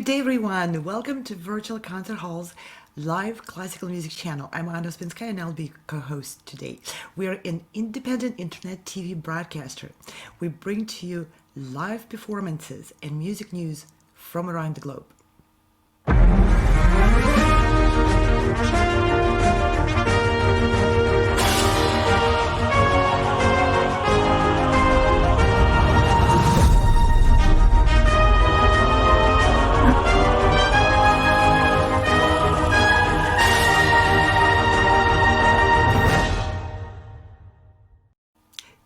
Good day, everyone. Welcome to Virtual Concert Hall's live classical music channel. I'm Ouspenskaya and I'll be co-host today. We are an independent internet TV broadcaster. We bring to you live performances and music news from around the globe.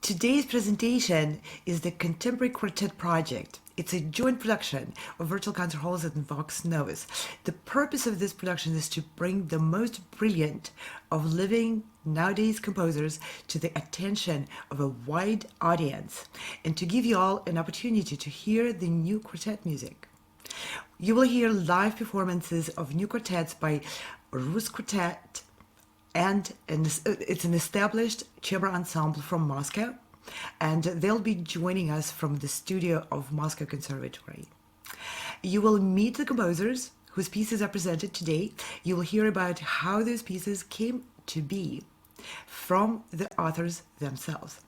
Today's presentation is the Contemporary Quartet Project. It's a joint production of Virtual Concert Halls and Vox Novus. The purpose of this production is to bring the most brilliant of living nowadays composers to the attention of a wide audience and to give you all an opportunity to hear the new quartet music. You will hear live performances of new quartets by RUSQUARTET, and it's an established chamber ensemble from Moscow, and they'll be joining us from the studio of Moscow Conservatory. You will meet the composers whose pieces are presented today. You will hear about how those pieces came to be from the authors themselves.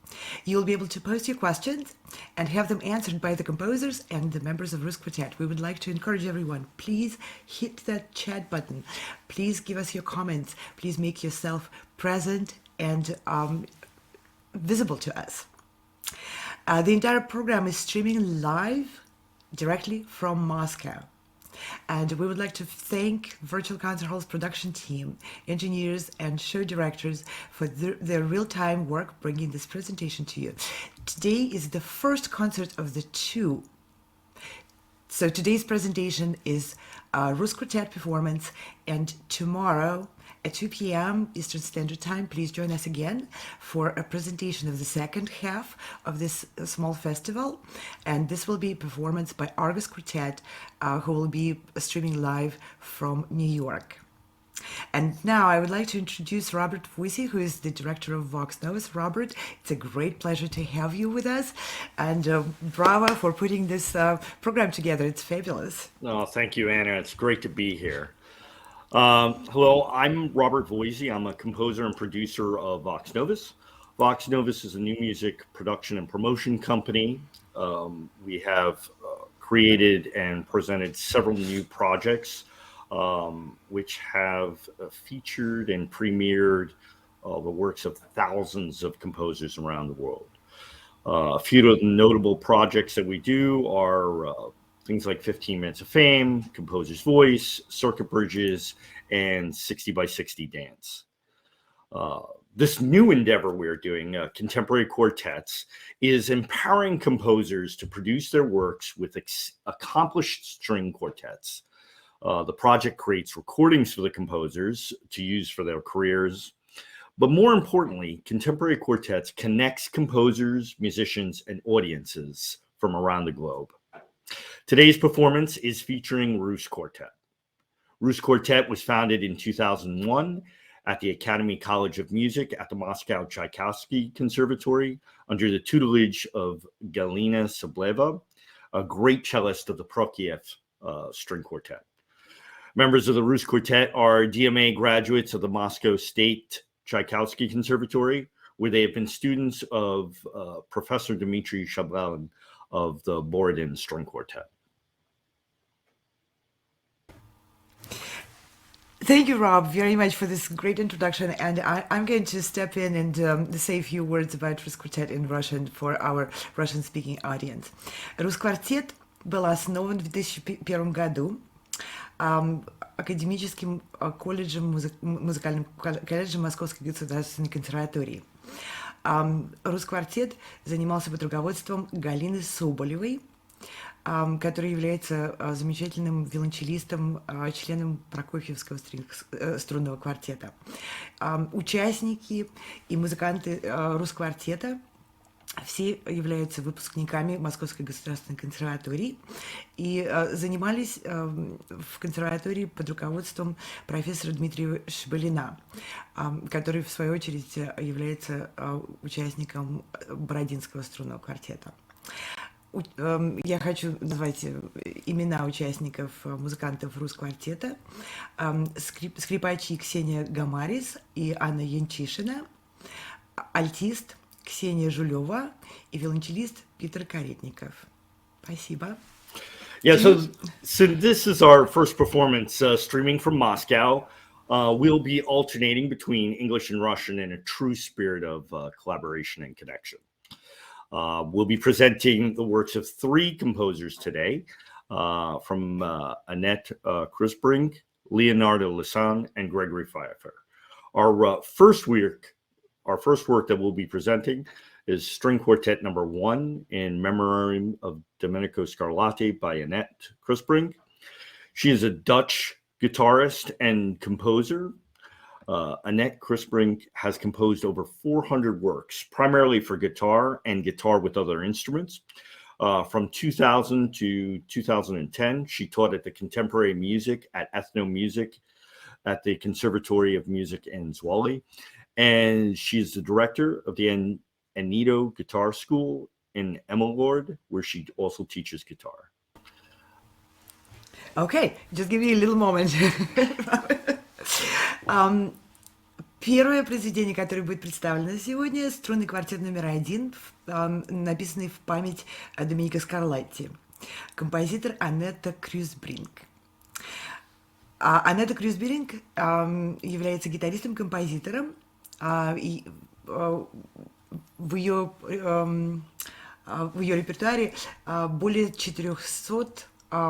You'll be able to post your questions and have them answered by the composers and the members of RUSQUARTET. We would like to encourage everyone, please hit that chat button. Please give us your comments. Please make yourself present and visible to us. The entire program is streaming live directly from Moscow. And we would like to thank Virtual Concert Hall's production team, engineers, and show directors for their real-time work bringing this presentation to you. Today is the first concert of the two. So today's presentation is a RUSQUARTET performance, and tomorrow at 2 p.m. Eastern Standard Time, please join us again for a presentation of the second half of this small festival. And this will be a performance by Argus Quartet, who will be streaming live from New York. And now I would like to introduce Robert Voisey, who is the director of Vox Novus. Robert, it's a great pleasure to have you with us, and bravo for putting this program together. It's fabulous. Oh, thank you, Anna. It's great to be here. Hello, I'm Robert Voisey. I'm a composer and producer of Vox Novus. Vox Novus is a new music production and promotion company. We have created and presented several new projects which have featured and premiered the works of thousands of composers around the world. A few of the notable projects that we do are things like 15 Minutes of Fame, Composer's Voice, Circuit Bridges, and 60 by 60 Dance. This new endeavor we're doing, Contemporary Quartets, is empowering composers to produce their works with accomplished string quartets. The project creates recordings for the composers to use for their careers. But more importantly, Contemporary Quartets connects composers, musicians, and audiences from around the globe. Today's performance is featuring RUSQUARTET. RUSQUARTET was founded in 2001 at the Academy College of Music at the Moscow Tchaikovsky Conservatory under the tutelage of Galina Soboleva, a great cellist of the Prokofiev String Quartet. Members of the RUSQUARTET are DMA graduates of the Moscow State Tchaikovsky Conservatory, where they have been students of Professor Dmitry Shebalin of the Borodin String Quartet. Thank you, Rob, very much for this great introduction. And I'm going to step in and say a few words about RUSQUARTET in Russian for our Russian-speaking audience. RUSQUARТET был основан в 2001 году академическим музыкальным колледжем Московской государственной консерватории. RUSQUARTET занимался под руководством Галины Соболевой, который является замечательным виолончелистом, членом Прокофьевского струнного квартета. Участники и музыканты RUSQUARTETA все являются выпускниками Московской государственной консерватории и занимались в консерватории под руководством профессора Дмитрия Шебалина, который, в свою очередь, является участником Бородинского струнного квартета. Я хочу назвать имена участников, музыкантов RUSQUARTET. Скрипачи Ксения Гамарис и Анна Янчишина, альтист Ксения Жулева и виолончелист Питер Каретников. Спасибо. Yeah, so this is our first performance streaming from Moscow. We'll be alternating between English and Russian in a true spirit of collaboration and connection. We'll be presenting the works of three composers today, from Annette Kruisbrink, Leonardo Le San, and Gregory Pfeiffer. Our first work that we'll be presenting is String Quartet number 1 in memoriam of Domenico Scarlatti by Annette Kruisbrink. She is a Dutch guitarist and composer. Annette Kruisbrink has composed over 400 works, primarily for guitar and guitar with other instruments. From 2000 to 2010, she taught at the Contemporary Music at Ethnomusic at the Conservatory of Music in Zwolle. And she's the director of the Annette Guitar School in Emmeloord, where she also teaches guitar. Okay, just give me a little moment. Первое произведение, которое будет представлено сегодня, струнный квартет номер 1, написанный в память Доменико Скарлатти, композитор Аннетта Крюсбринк. Аннетта Крюсбринк является гитаристом-композитором, и в ее репертуаре более 400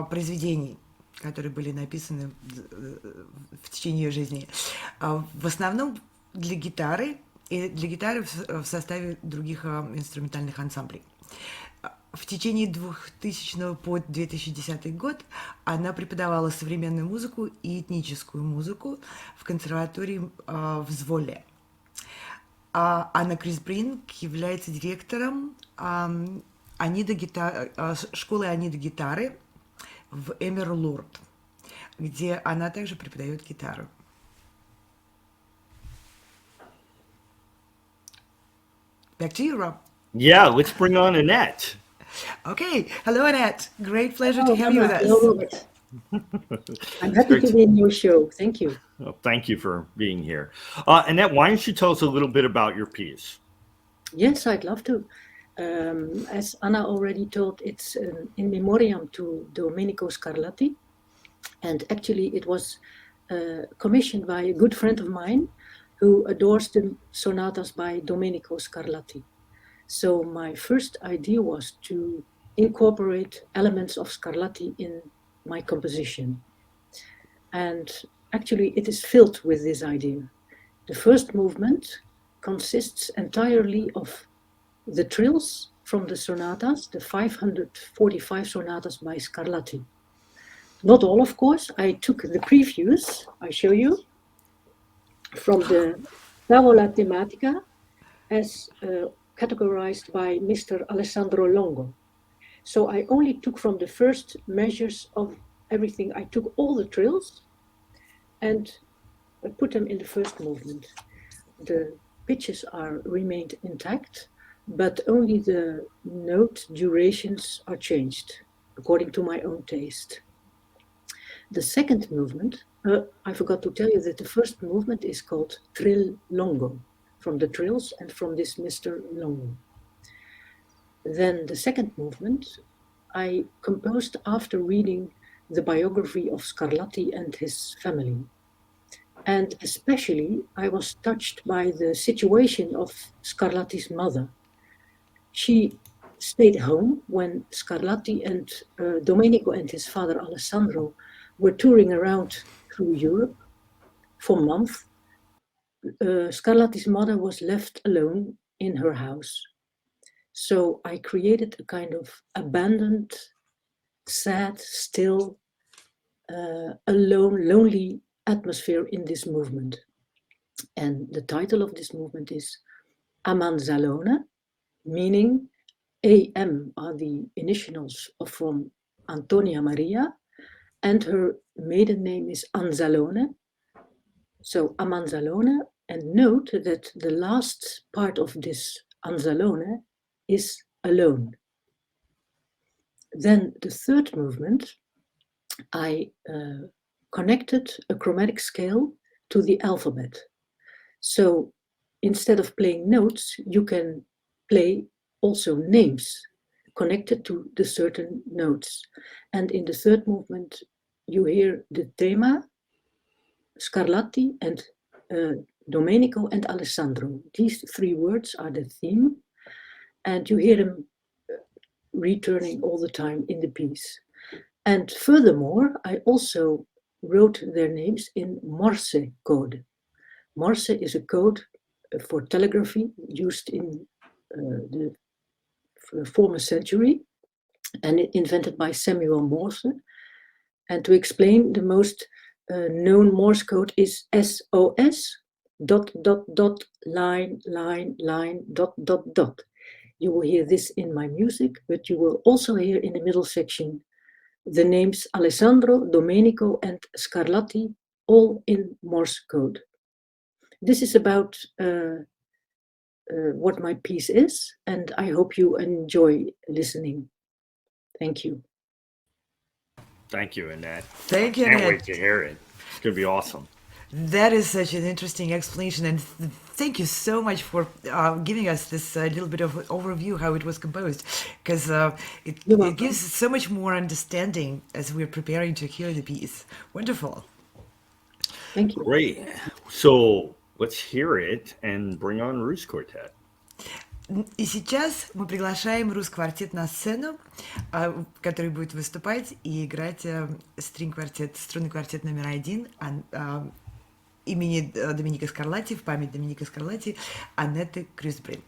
произведений, которые были написаны в течение ее жизни. В основном для гитары и для гитары в составе других инструментальных ансамблей. В течение 2000 по 2010 год она преподавала современную музыку и этническую музыку в консерватории в Зволе. Анна Крюсбринк является директором школы Анида гитары в Эммерлорд, где она также преподает гитару. Back to you, Rob. Yeah, let's bring on Annette. Okay, hello Annette. Great pleasure to have you with us. Hello, Robert. I'm happy to be in your show. Thank you. Well, thank you for being here. Annette, why don't you tell us a little bit about your piece? Yes, I'd love to. As Anna already told, it's in memoriam to Domenico Scarlatti. And actually it was commissioned by a good friend of mine who adores the sonatas by Domenico Scarlatti. So my first idea was to incorporate elements of Scarlatti in my composition. And actually it is filled with this idea. The first movement consists entirely of the trills from the sonatas, the 545 sonatas by Scarlatti. Not all, of course. I took the previews, I show you, from the Tavola Tematica as categorized by Mr. Alessandro Longo. So I only took from the first measures of everything. I took all the trills and put them in the first movement. The pitches remained intact, but only the note durations are changed according to my own taste. The second movement, I forgot to tell you that the first movement is called Trill Longo, from the trills and from this Mr. Longo. Then the second movement I composed after reading the biography of Scarlatti and his family. And especially I was touched by the situation of Scarlatti's mother. She stayed home when Scarlatti and Domenico and his father Alessandro were touring around through Europe for months. Scarlatti's mother was left alone in her house. So I created a kind of abandoned, sad, still, alone, lonely atmosphere in this movement. And the title of this movement is Amanzalone, meaning AM are the initials from Antonia Maria, and her maiden name is Anzalone. So Amanzalone, and note that the last part of this Anzalone is alone. then the third movement, I connected a chromatic scale to the alphabet. So instead of playing notes, you can play also names connected to the certain notes. And in the third movement, you hear the tema, Scarlatti and Domenico and Alessandro. These three words are the theme, and you hear them returning all the time in the piece. And furthermore, I also wrote their names in Morse code. Morse is a code for telegraphy used in the former century and invented by Samuel Morse. And to explain, the most known Morse code is SOS, dot, dot, dot, line, line, line, dot, dot, dot. You will hear this in my music, but you will also hear in the middle section the names Alessandro, Domenico, and Scarlatti, all in Morse code. This is about what my piece is, and I hope you enjoy listening. Thank you. Thank you, Annette. Thank you, Can't Annette. wait to hear it. It's going to be awesome. That is such an interesting explanation, and thank you so much for giving us this little bit of overview how it was composed, because it gives so much more understanding as we're preparing to hear the piece. Wonderful. Thank you. Great. So let's hear it and bring on RUSQUARTET. И сейчас мы приглашаем RUSQUARTET на сцену, который будет выступать и играть струнный квартет номер 1 имени Доменико Скарлатти, в память Доменико Скарлатти, Аннетты Круисбринк.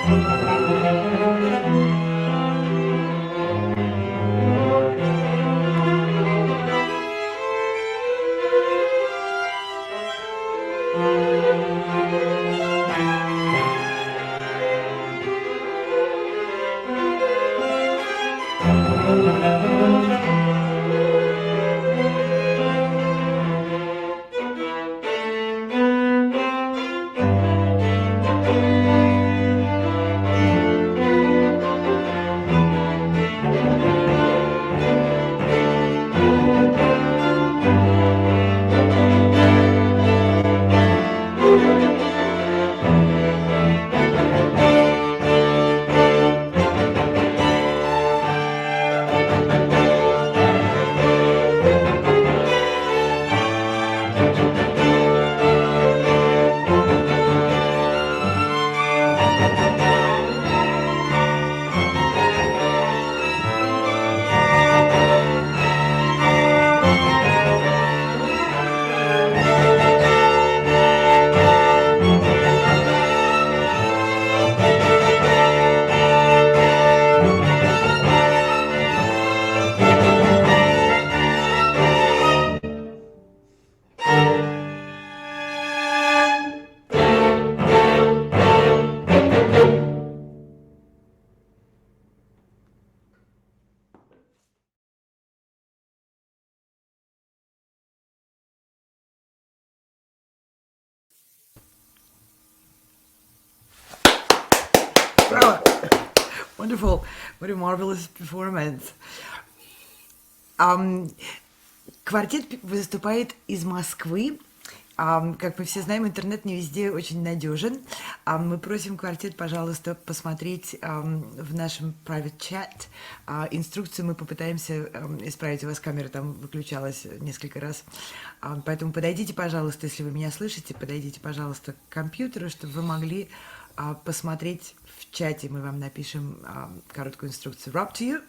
Bravo! Wonderful. What a marvelous performance. Квартет выступает из Москвы. Как мы все знаем, интернет не везде очень надежен. Мы просим квартет, пожалуйста, посмотреть в нашем private chat. Инструкцию мы попытаемся исправить. У вас камера там выключалась несколько раз. Поэтому подойдите, пожалуйста, если вы меня слышите, подойдите, пожалуйста, к компьютеру, чтобы вы могли посмотреть в чате. Мы вам напишем короткую инструкцию. Rob, to you.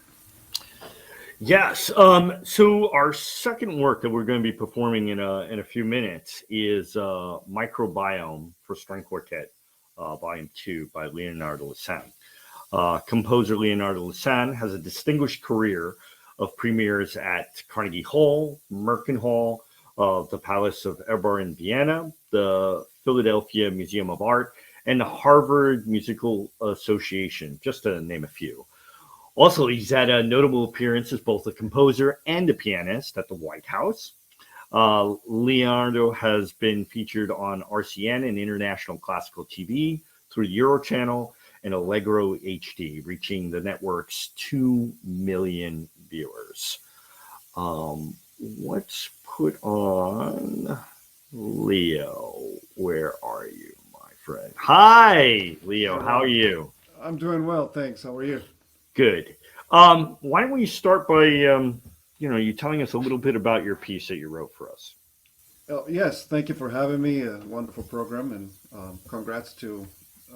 Yes. So our second work that we're going to be performing in a few minutes is Microbiome for String Quartet, Volume 2 by Leonardo Le San. Composer Leonardo Le San has a distinguished career of premieres at Carnegie Hall, Merkin Hall, the Palace of Eber in Vienna, the Philadelphia Museum of Art, and the Harvard Musical Association, just to name a few. Also, he's had a notable appearance as both a composer and a pianist at the White House. Leonardo has been featured on RCN and International Classical TV through Eurochannel and Allegro HD, reaching the network's 2 million viewers. Let's put on Leo. Where are you, my friend? Hi, Leo. How are you? I'm doing well, thanks. How are you? Good. Why don't we start by, you telling us a little bit about your piece that you wrote for us? Yes, thank you for having me. A wonderful program, and congrats to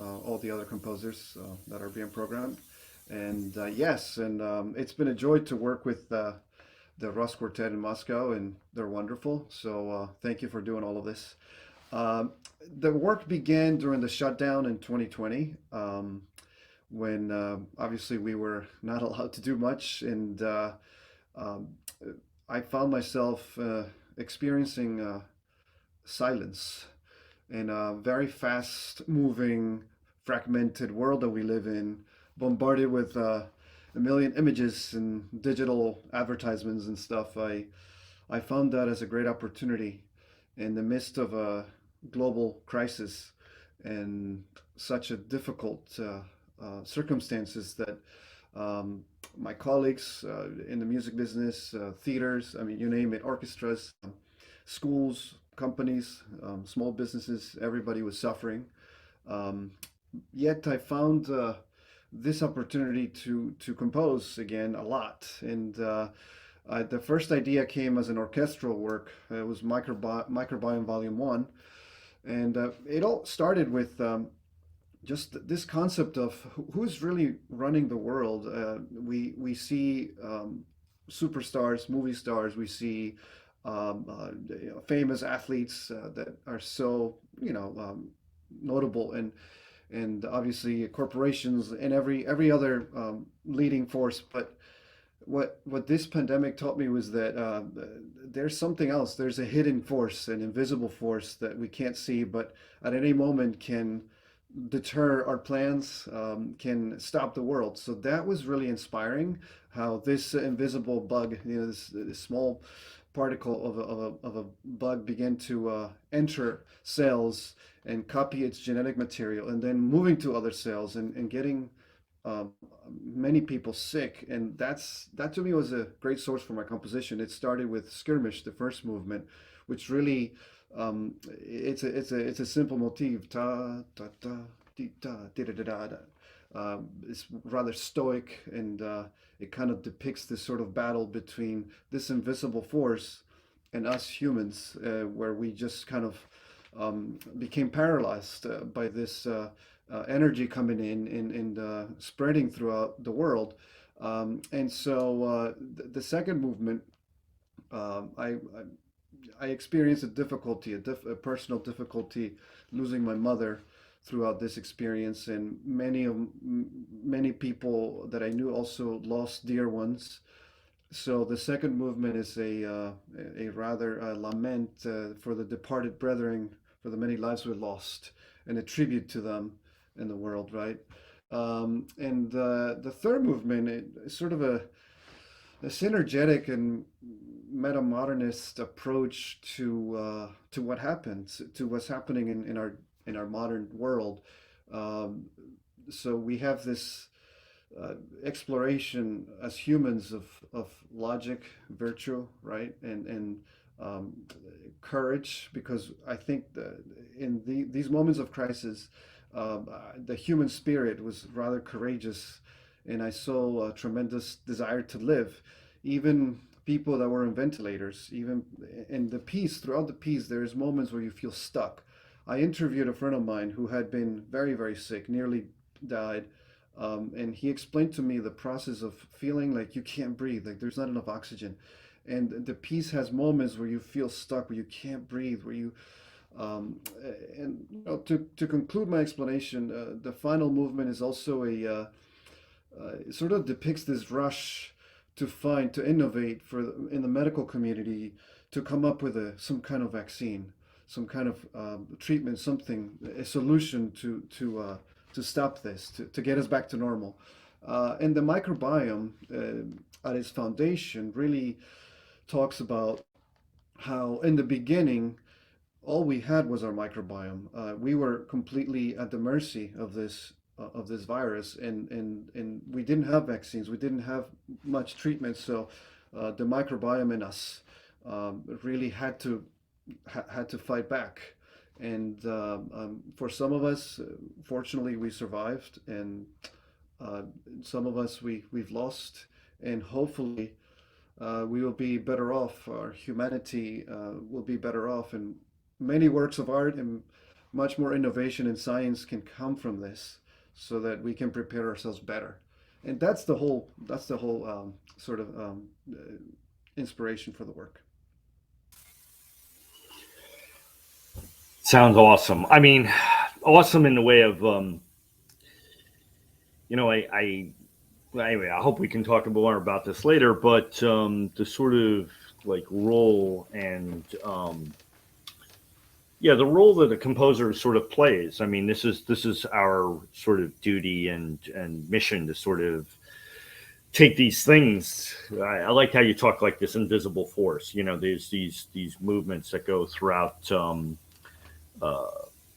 all the other composers that are being programmed. And it's been a joy to work with the RUSQUARTET in Moscow, and they're wonderful. So thank you for doing all of this. The work began during the shutdown in 2020. When obviously we were not allowed to do much, and I found myself experiencing silence in a very fast-moving, fragmented world that we live in, bombarded with a million images and digital advertisements and stuff. I found that as a great opportunity in the midst of a global crisis and such a difficult circumstances that my colleagues in the music business, theaters, I mean, you name it, orchestras, schools, companies, small businesses, everybody was suffering. Yet I found this opportunity to compose again a lot. And the first idea came as an orchestral work. It was Microbiome Volume 1. And it all started with just this concept of who's really running the world. We see superstars, movie stars. We see famous athletes that are so notable, and and obviously corporations and every other leading force. But what this pandemic taught me was that there's something else. There's a hidden force, an invisible force that we can't see, but at any moment can deter our plans, can stop the world. So that was really inspiring. How this invisible bug, this small particle of a bug began to enter cells and copy its genetic material, and then moving to other cells and getting uh, many people sick. And that to me was a great source for my composition. It started with Skirmish, the first movement, which really it's a simple motif, ta ta ta di da di da da da. Da. It's rather stoic, and it kind of depicts this sort of battle between this invisible force and us humans, where we just kind of became paralyzed by this energy coming in and spreading throughout the world. And so the second movement, I experienced a difficulty, a personal difficulty, losing my mother throughout this experience, and many people that I knew also lost dear ones. So the second movement is a rather lament for the departed brethren, for the many lives we lost, and a tribute to them in the world, right? And the third movement is sort of a synergetic and meta-modernist approach to what happens, to what's happening in our modern world. So we have this exploration as humans of logic, virtue, right, and courage, because I think in these moments of crisis, the human spirit was rather courageous, and I saw a tremendous desire to live. Even people that were on ventilators, even in the piece, throughout the piece, there's moments where you feel stuck. I interviewed a friend of mine who had been very, very sick, nearly died. And he explained to me the process of feeling like you can't breathe, like there's not enough oxygen. And the piece has moments where you feel stuck, where you can't breathe, where you, and you know, to conclude my explanation, the final movement is also it sort of depicts this rush to find, to innovate in the medical community, to come up with some kind of vaccine, some kind of treatment, something, a solution to stop this, to get us back to normal. And the microbiome at its foundation really talks about how in the beginning all we had was our microbiome. We were completely at the mercy of this virus, and we didn't have vaccines. We didn't have much treatment. So the microbiome in us really had to fight back. And for some of us, fortunately, we survived, and some of us we've lost, and hopefully we will be better off. Our humanity will be better off, and many works of art and much more innovation in science can come from this, so that we can prepare ourselves better. And that's the whole sort of inspiration for the work. Sounds awesome. I mean, awesome in the way of, anyway, I hope we can talk more about this later, but the sort of like role and, the role that a composer sort of plays. I mean, this is our sort of duty and mission to sort of take these things. I like how you talk like this invisible force. You know, there's these movements that go throughout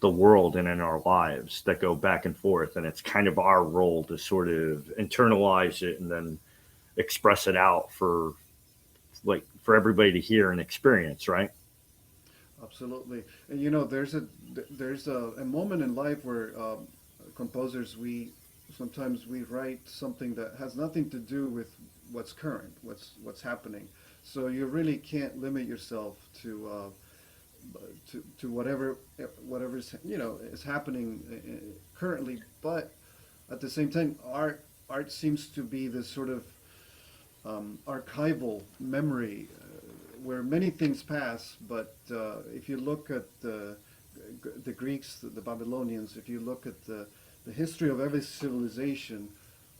the world and in our lives that go back and forth, and it's kind of our role to sort of internalize it and then express it out for everybody to hear and experience, right? Absolutely. And there's a moment in life where composers, we sometimes we write something that has nothing to do with what's current, what's happening. So you really can't limit yourself to whatever's is happening currently. But at the same time, art seems to be this sort of archival memory, where many things pass. But if you look at the Greeks, the Babylonians, if you look at the history of every civilization,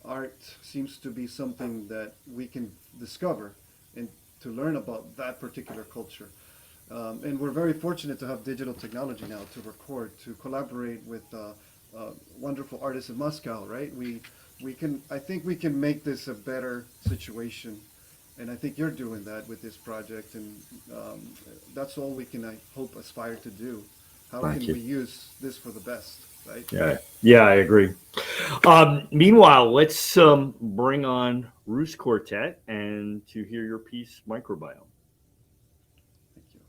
art seems to be something that we can discover and to learn about that particular culture. And we're very fortunate to have digital technology now to record, to collaborate with wonderful artists in Moscow, right? I think we can make this a better situation. And I think you're doing that with this project. And that's all we can, I hope, aspire to do. How Thank can you. we use this for the best, right? Yeah, I agree. Meanwhile, let's bring on RUSQUARTET and to hear your piece, Microbiome. Thank you.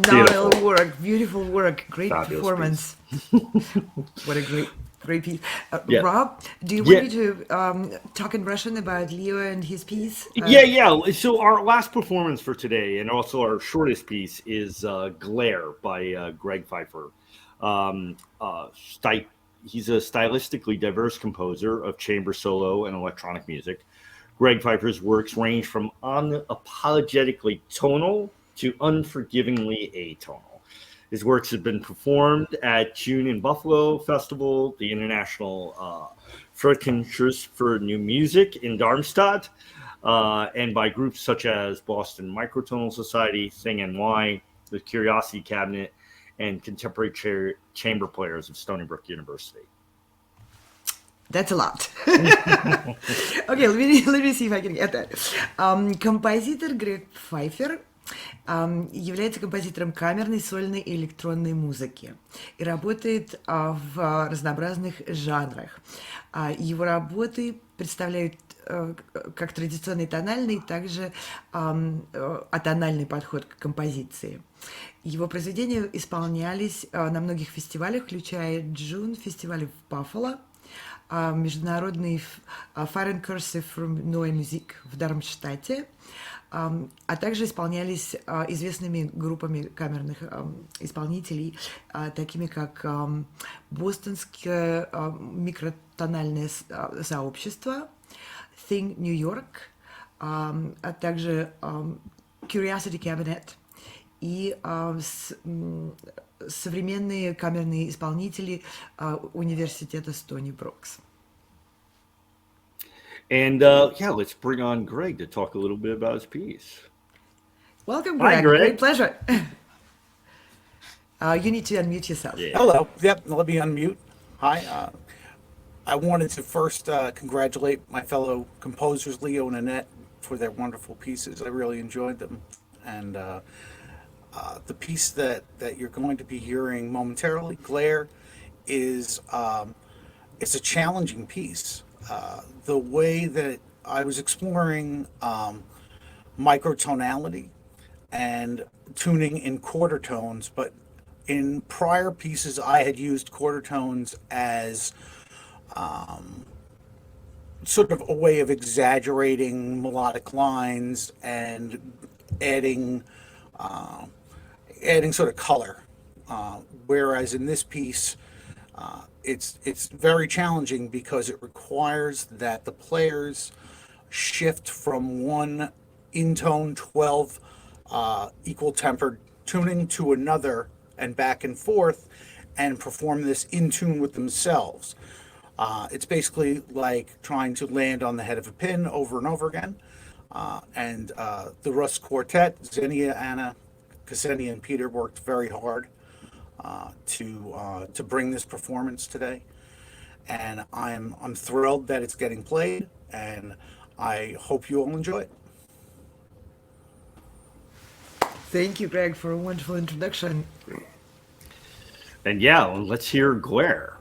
Phenomenal work, beautiful work, great Fabulous performance. What a great piece. Yeah. Rob, do you Yeah. want me to talk in Russian about Leo and his piece? Yeah. So our last performance for today, and also our shortest piece, is Glare by Greg Pfeiffer. He's a stylistically diverse composer of chamber solo and electronic music. Greg Pfeiffer's works range from unapologetically tonal to unforgivingly atonal. His works have been performed at June in Buffalo Festival, the International Frequencies for New Music in Darmstadt, and by groups such as Boston Microtonal Society, Thing NY, the Curiosity Cabinet, and Contemporary Chamber Players of Stony Brook University. That's a lot. Okay, let me see if I can get that. Композитор Грег Пфайфер является композитором камерной, сольной и электронной музыки и работает в разнообразных жанрах. Его работы представляют как традиционный тональный, также атональный подход к композиции. Его произведения исполнялись на многих фестивалях, включая Джун, фестиваль в Баффало, международный Foreign Cursive for Neue Musik в Дармштадте, а также исполнялись известными группами камерных исполнителей, такими как Бостонское микротональное сообщество, Thing New York, а также Curiosity Cabinet и современные камерные исполнители университета Стони Брукс. And let's bring on Greg to talk a little bit about his piece. Welcome, Greg. Hi, Greg. Great pleasure. You need to unmute yourself. Yeah. Hello. Yep, let me unmute. Hi. I wanted to first congratulate my fellow composers, Leo and Annette, for their wonderful pieces. I really enjoyed them. And the piece that you're going to be hearing momentarily, Glare, is it's a challenging piece. The way that I was exploring microtonality and tuning in quarter tones, but in prior pieces I had used quarter tones as sort of a way of exaggerating melodic lines and adding sort of color. Whereas in this piece, it's very challenging because it requires that the players shift from one in-tone 12 equal tempered tuning to another and back and forth and perform this in tune with themselves. It's basically like trying to land on the head of a pin over and over again. And the RUSQUARTET, Xenia, Anna, Ksenia, and Peter worked very hard to bring this performance today. and I'm thrilled that it's getting played, and I hope you all enjoy it. Thank you, Greg, for a wonderful introduction. And yeah, well, let's hear Guerre.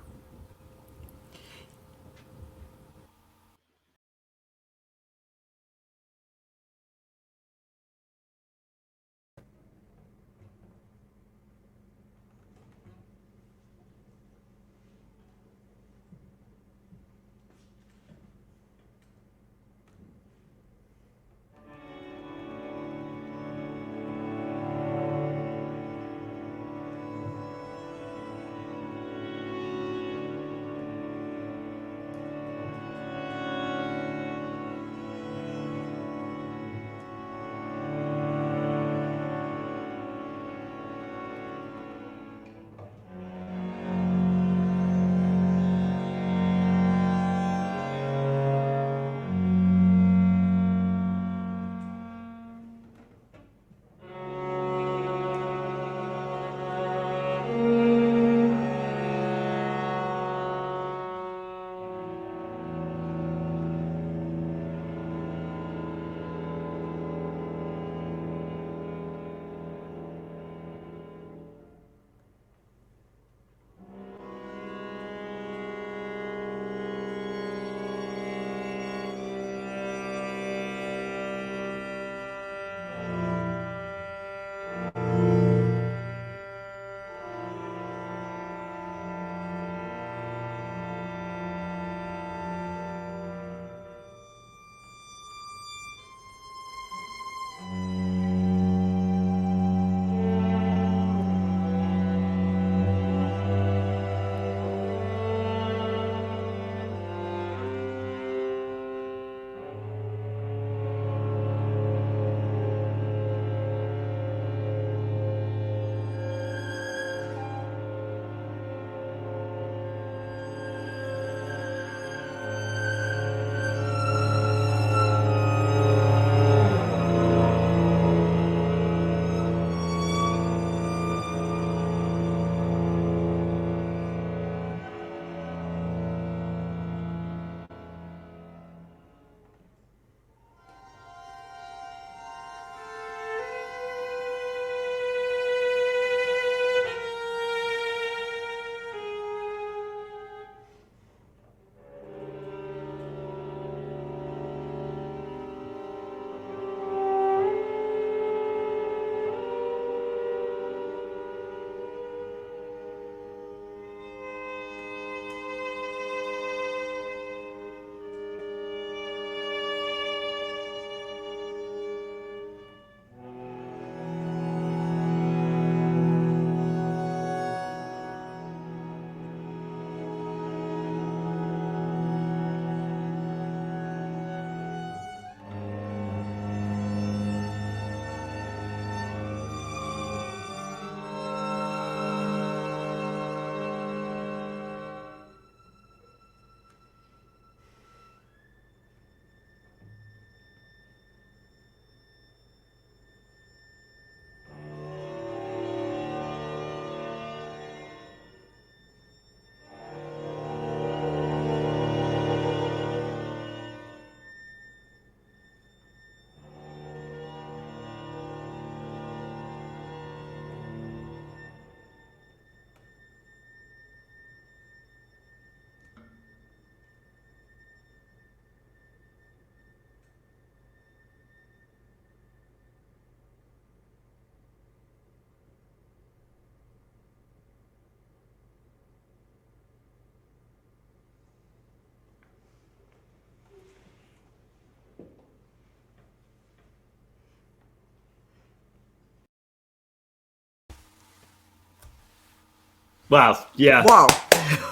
Wow. Yeah. Wow.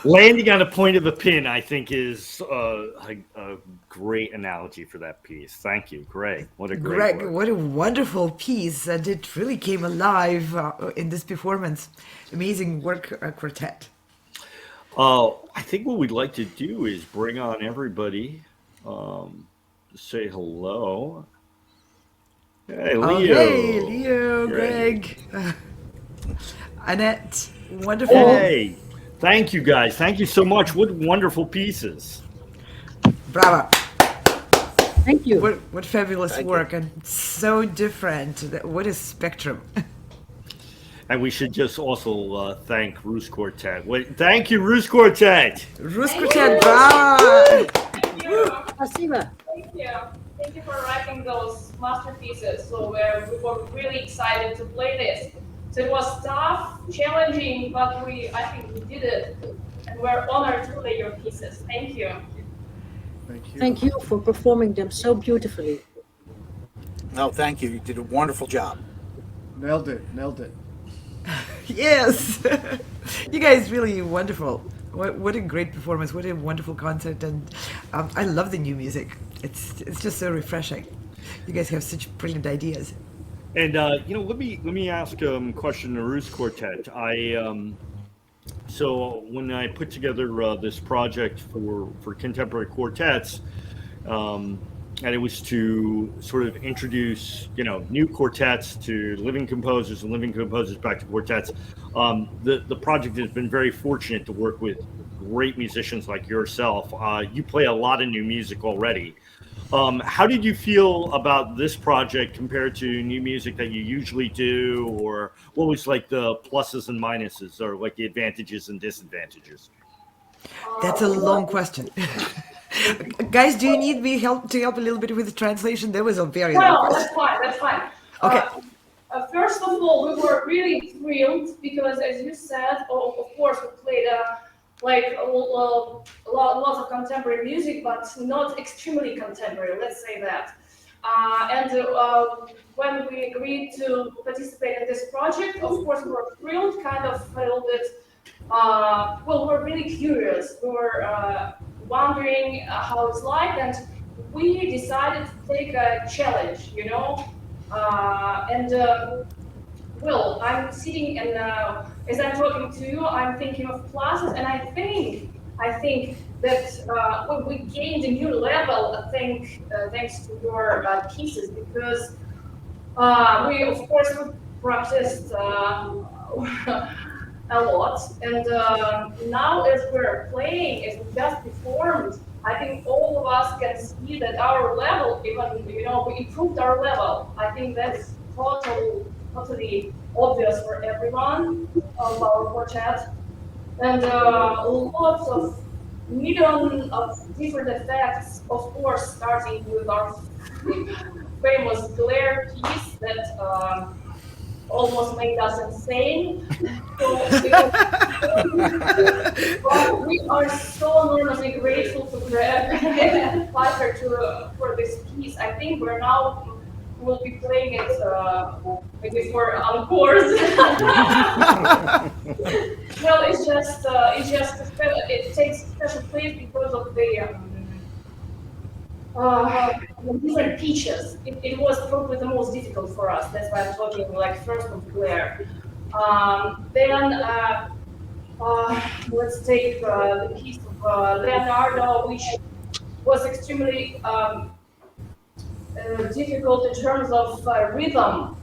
Landing on a point of a pin, I think, is a great analogy for that piece. Thank you, Greg. What a great Greg, work. what a wonderful piece, and it really came alive in this performance. Amazing work, quartet. I think what we'd like to do is bring on everybody to say hello. Hey, Leo. Oh, hey, Leo, Great. Greg, Annette, wonderful. Hey, Thank you, guys. Thank you so much. What wonderful pieces. Bravo. Thank you. What fabulous work, and so different. What a spectrum. And we should just also thank RUSQUARTET. Thank you, RUSQUARTET. RUSQUARTET, bravo. Thank you. Спасибо. Thank you. Thank you for writing those masterpieces. So we were really excited to play this. So it was tough, challenging, but I think we did it. And we're honored to play your pieces. Thank you. Thank you. Thank you for performing them so beautifully. No, thank you. You did a wonderful job. Nailed it. Yes. You guys really wonderful. What a great performance. What a wonderful concert. And I love the new music. It's just so refreshing. You guys have such brilliant ideas. And let me ask a question to RUSQUARTET. So when I put together this project for Contemporary Quartets, and it was to sort of introduce, new quartets to living composers and living composers back to quartets. The project has been very fortunate to work with great musicians like yourself. You play a lot of new music already. How did you feel about this project compared to new music that you usually do, or what was like the pluses and minuses, or like the advantages and disadvantages? That's a long question. Guys, do you need me to help a little bit with the translation? That was a very long question. That's fine. Okay. First of all, we were really thrilled because, as you said, of course, we played lots of contemporary music, but not extremely contemporary. Let's say that. And when we agreed to participate in this project, of course, we were thrilled, kind of a little bit. We're really curious. We were wondering how it's like, and we decided to take a challenge, I'm sitting and as I'm talking to you, I'm thinking of classes, and I think that we gained a new level, thanks to your pieces, because we of course practiced a lot, and now as we're playing, as we just performed, I think all of us can see that our level, even we improved our level. I think that's totally obvious for everyone of our quartet, and lots of million of different effects. Of course, starting with our famous glare piece that almost made us insane. So we are so enormously grateful to Greg Pfeiffer for this piece. I think we'll be playing it maybe for encores. Well, it takes special place because of the different pitches. It was probably the most difficult for us. That's why I'm talking first of glare. Then let's take the piece of Leonardo, which was extremely difficult in terms of rhythm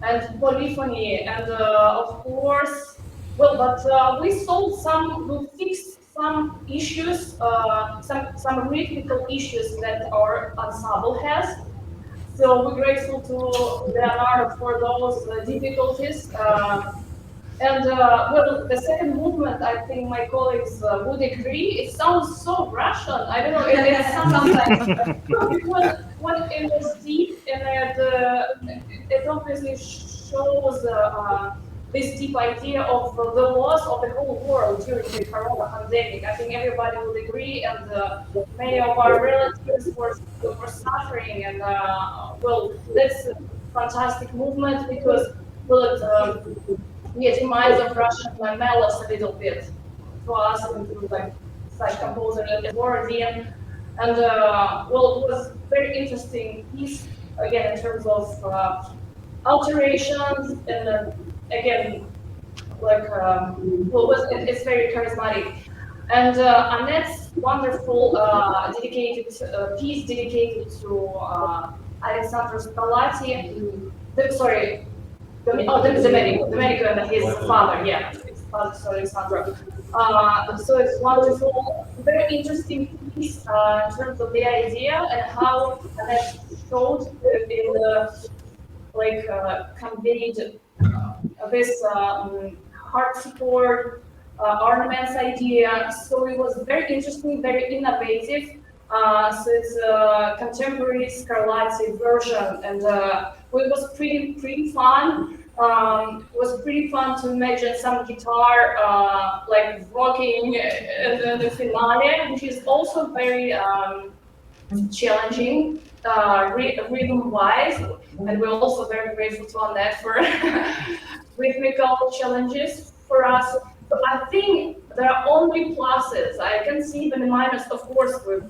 and polyphony, and of course, we fixed some issues, some rhythmical issues that our ensemble has. So we're grateful to Leonardo for those difficulties. The second movement, I think my colleagues would agree, it sounds so Russian. I don't know, it sometimes because when it was deep, and it obviously shows this deep idea of the loss of the whole world during the corona pandemic. I think everybody would agree, and many of our relatives were suffering, and that's a fantastic movement because it reminds of Russian mellows a little bit to us, and to such composer like Borodin. And it was very interesting piece, again, in terms of alterations, and again, it's very charismatic. And Annette's wonderful piece dedicated to Alexander Scarlatti. Domenico and his father, yeah. sorry, Sandra. So it's wonderful, very interesting piece in terms of the idea and how Annette showed in the conveyed this harpsichord ornaments idea. So it was very interesting, very innovative. So it's a contemporary Scarlatti version, and it was pretty fun. It was pretty fun to imagine some guitar rocking in the finale, which is also very challenging rhythm-wise, and we're also very grateful to Annette for rhythmical challenges for us. But I think there are only pluses. I can see even the minus. Of course, we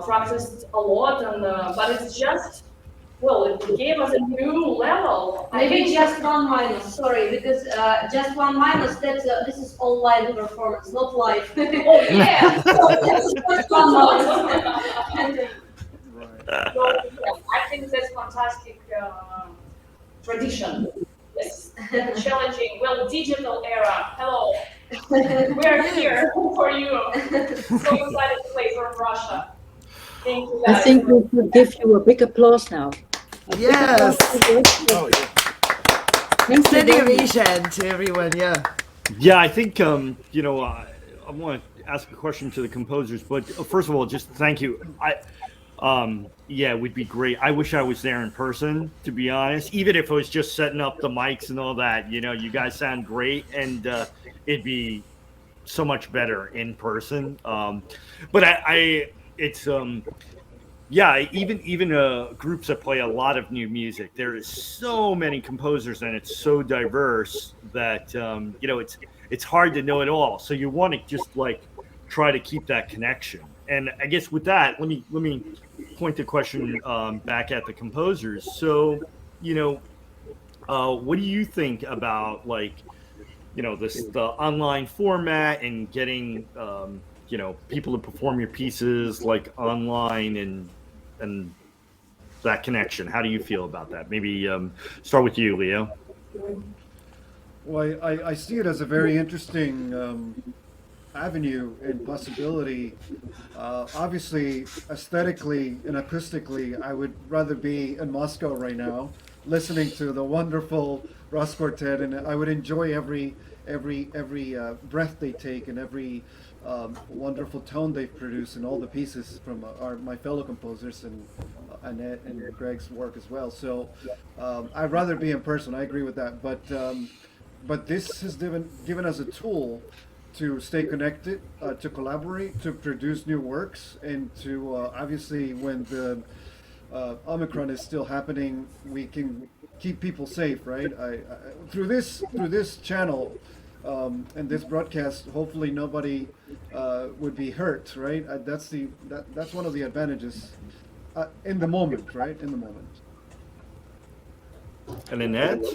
practiced a lot, and but it's just. Well, it gave us a new level. Maybe just one minus, sorry, because just one minus, that's this is all live performance, not live. Oh, yeah! So just one minus. So, yeah, I think that's fantastic tradition. Yes, challenging. Well, digital era. Hello. We are here for you. So excited to play from Russia. Thank you, guys. I think we could give you a big applause now. Yes. Oh, yeah. Standing ovation to everyone. Yeah. Yeah, I think I want to ask a question to the composers, but first of all, just thank you. Yeah, it would be great. I wish I was there in person, to be honest. Even if it was just setting up the mics and all that. You guys sound great, and it'd be so much better in person. But it's even groups that play a lot of new music. There is so many composers, and it's so diverse that it's hard to know it all. So you want to just try to keep that connection. And I guess with that, let me point the question back at the composers. So what do you think about the online format and getting people to perform your pieces online and that connection? How do you feel about that? Maybe start with you, Leo. Well, I see it as a very interesting avenue and possibility. Obviously, aesthetically and acoustically, I would rather be in Moscow right now, listening to the wonderful RUSQUARTET, and I would enjoy every breath they take and every wonderful tone they've produced in all the pieces from my fellow composers and Annette and Greg's work as well. So I'd rather be in person. I agree with that. But this has given us a tool to stay connected, to collaborate, to produce new works, and to obviously when the Omicron is still happening, we can keep people safe, right? Through this channel and this broadcast, hopefully nobody would be hurt, right? That's one of the advantages in the moment, right? In the moment. And Annette?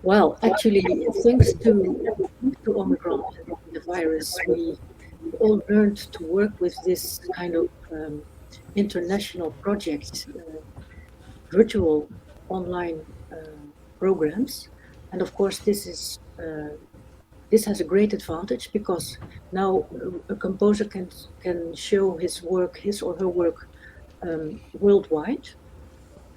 Well, actually, thanks to Omicron and the virus, we all learned to work with this kind of international project, virtual online programs, and of course, this has a great advantage because now a composer can show his or her work worldwide.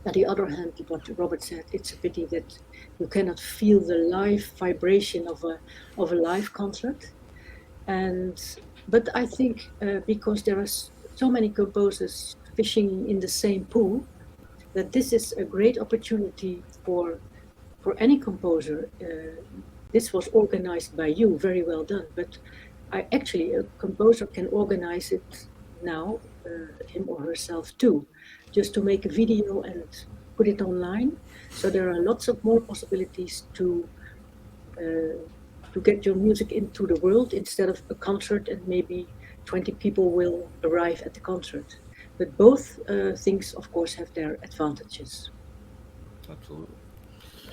On the other hand, what Robert said, it's a pity that you cannot feel the live vibration of a live concert. But I think because there are so many composers fishing in the same pool, that this is a great opportunity for any composer. This was organized by you, very well done. But a composer can organize it now, him or herself too, just to make a video and put it online. So there are lots of more possibilities to get your music into the world instead of a concert and maybe 20 people will arrive at the concert. But both things, of course, have their advantages. Absolutely.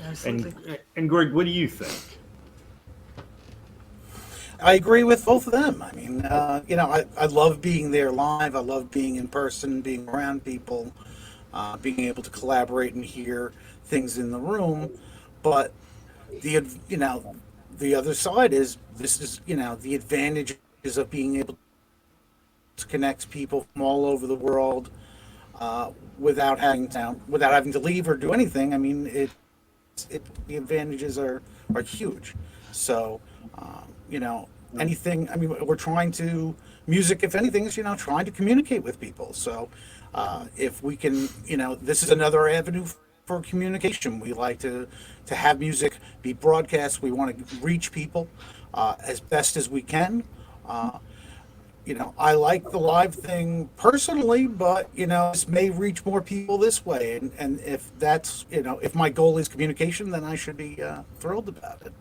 Absolutely. And Greg, what do you think? I agree with both of them. I mean, I love being there live. I love being in person, being around people, being able to collaborate and hear things in the room. But the other side is this is the advantages of being able to connect people from all over the world without having to leave or do anything. I mean, the advantages are huge. So anything. I mean, we're trying to music. If anything, is trying to communicate with people. So if we can, this is another avenue for communication. We like to have music be broadcast. We want to reach people as best as we can. I like the live thing personally, but this may reach more people this way. And if that's if my goal is communication, then I should be thrilled about it.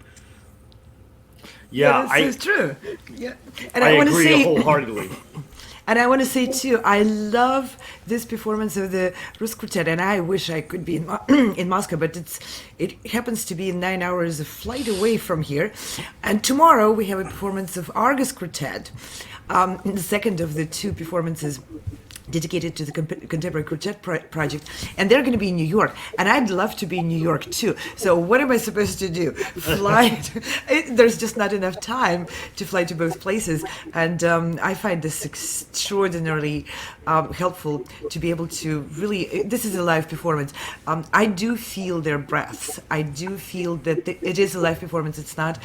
Yeah, this is true. Yeah, and I want to agree say wholeheartedly. And I want to say too, I love this performance of the RUSQUARTET, and I wish I could be in Moscow, but it happens to be 9 hours of flight away from here. And tomorrow we have a performance of Argus Quartet, the second of the two performances dedicated to the Contemporary Quartet Project, and they're going to be in New York, and I'd love to be in New York too. So what am I supposed to do? Fly? There's just not enough time to fly to both places, and I find this extraordinarily helpful to be able to really. This is a live performance. I do feel their breaths. I do feel that it is a live performance. It's not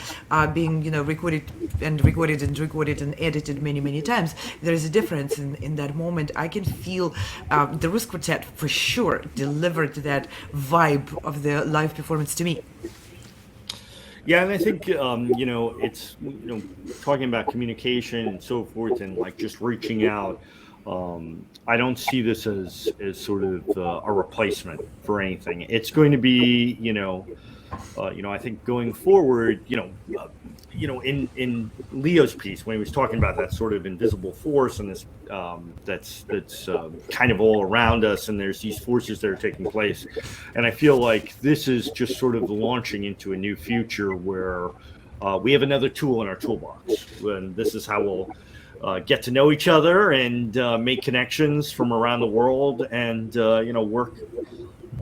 being recorded and edited many times. There is a difference in that moment. I can feel the RUSQUARTET for sure delivered that vibe of the live performance to me. Yeah, and I think it's talking about communication and so forth, and like just reaching out. I don't see this as sort of a replacement for anything. It's going to be I think going forward, in Leo's piece when he was talking about that sort of invisible force and this that's kind of all around us, and there's these forces that are taking place, and I feel like this is just sort of launching into a new future where we have another tool in our toolbox, and this is how we'll get to know each other and make connections from around the world, and work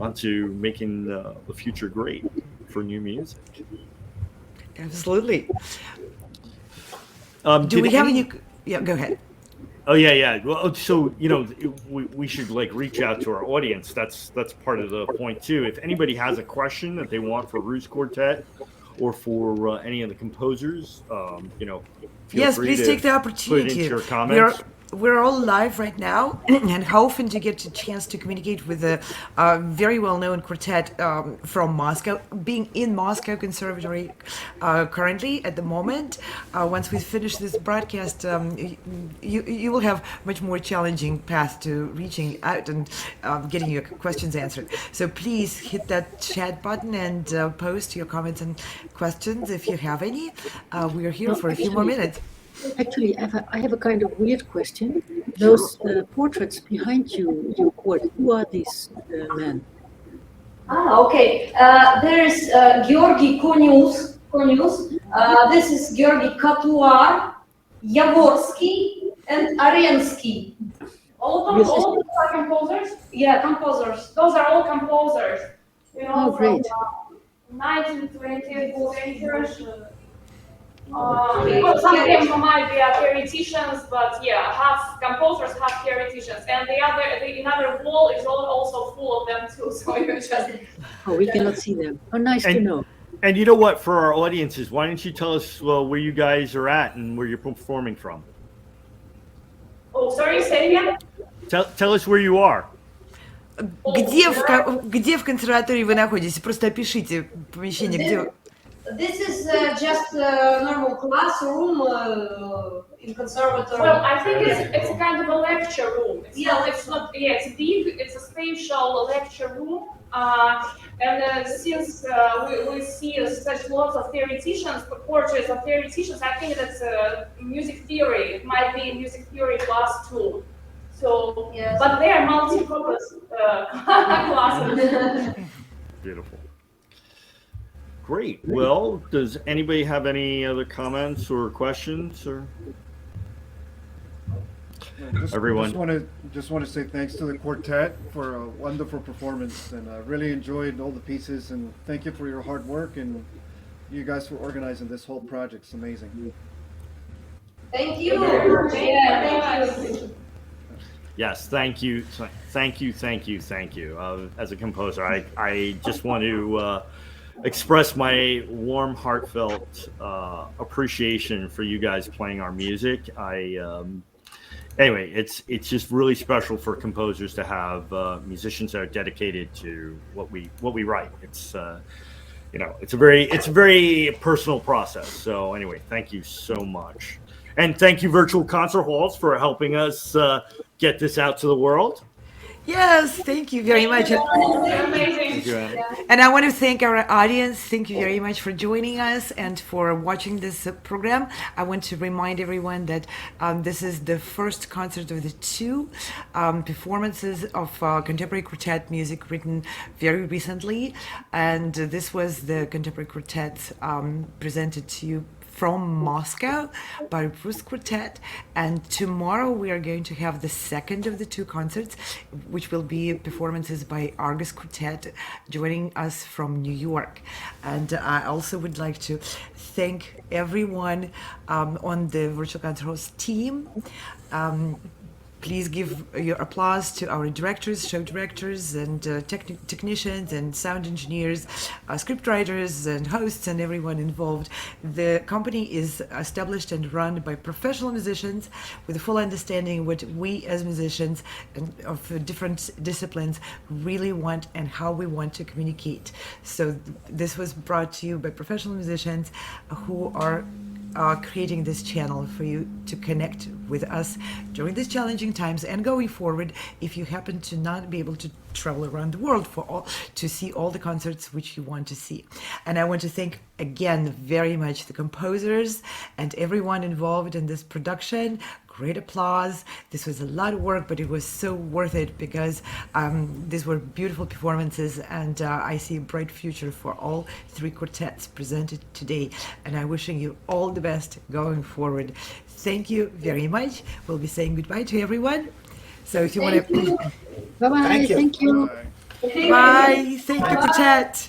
onto making the future great for new music. Absolutely. Do we have any? Yeah, go ahead. Oh yeah. Well, so we should reach out to our audience. That's part of the point too. If anybody has a question that they want for RUSQUARTET or for any of the composers, feel yes, free please to take the opportunity. Put it into your comments. We're all live right now, and hoping to get a chance to communicate with a very well-known quartet from Moscow, being in Moscow Conservatory currently at the moment. Once we finish this broadcast, you will have much more challenging path to reaching out and getting your questions answered. So please hit that chat button and post your comments and questions if you have any. We are here for a few more minutes. Actually, I have a kind of weird question. Those portraits behind you, your court, who are these men? Okay. There's Georgi Konius. This is Georgi Katuar, Yavorsky, and Arensky. All of them are composers? Yeah, composers. Those are all composers. Oh, great. From 1920s century. Some of them might be theoreticians, but yeah, half composers, half theoreticians, and another wall is also full of them too. So you just we cannot see them. Oh, nice to know. And you know what? For our audiences, why don't you tell us where you guys are at and where you're performing from? Oh, sorry, say again. Tell us where you are. Где в консерватории вы находитесь? Просто опишите помещение, где вы. This is just a normal classroom in conservatory. Well, I think it's a kind of a lecture room. It's big. It's a spatial lecture room. And since we see such lots of theoreticians, portraits of theoreticians, I think that's music theory. It might be music theory class too. So, yes. But they are multi-purpose classes. Beautiful. Great. Well, does anybody have any other comments or questions? Or everyone? Just want to say thanks to the quartet for a wonderful performance, and I really enjoyed all the pieces. And thank you for your hard work and you guys for organizing this whole project. It's amazing. Thank you. Yeah, Thank you. Yes, thank you, thank you, thank you, thank you. As a composer, I just want to express my warm, heartfelt appreciation for you guys playing our music. Anyway, it's just really special for composers to have musicians that are dedicated to what we write. It's it's a very personal process. So anyway, thank you so much, and thank you, Virtual Concert Halls, for helping us get this out to the world. Yes, thank you very much. amazing. And I want to thank our audience. Thank you very much for joining us and for watching this program. I want to remind everyone that this is the first concert of the two performances of contemporary quartet music written very recently. And this was the contemporary quartet presented to you from Moscow by RUSQUARTET, and tomorrow we are going to have the second of the two concerts, which will be performances by Argus Quartet joining us from New York. And I also would like to thank everyone on the Virtual Concert Halls team. Please give your applause to our directors, show directors, and technicians, and sound engineers, script writers, and hosts, and everyone involved. The company is established and run by professional musicians with a full understanding what we as musicians and of different disciplines really want and how we want to communicate. So this was brought to you by professional musicians who are creating this channel for you to connect with us during these challenging times and going forward if you happen to not be able to travel around the world to see all the concerts which you want to see. And I want to thank again very much the composers and everyone involved in this production. Great applause. This was a lot of work, but it was so worth it because these were beautiful performances, and I see a bright future for all three quartets presented today. And I'm wishing you all the best going forward. Thank you very much. We'll be saying goodbye to everyone. So if you want to... Bye-bye. Thank you. Thank you. Bye. Thank you, quartet.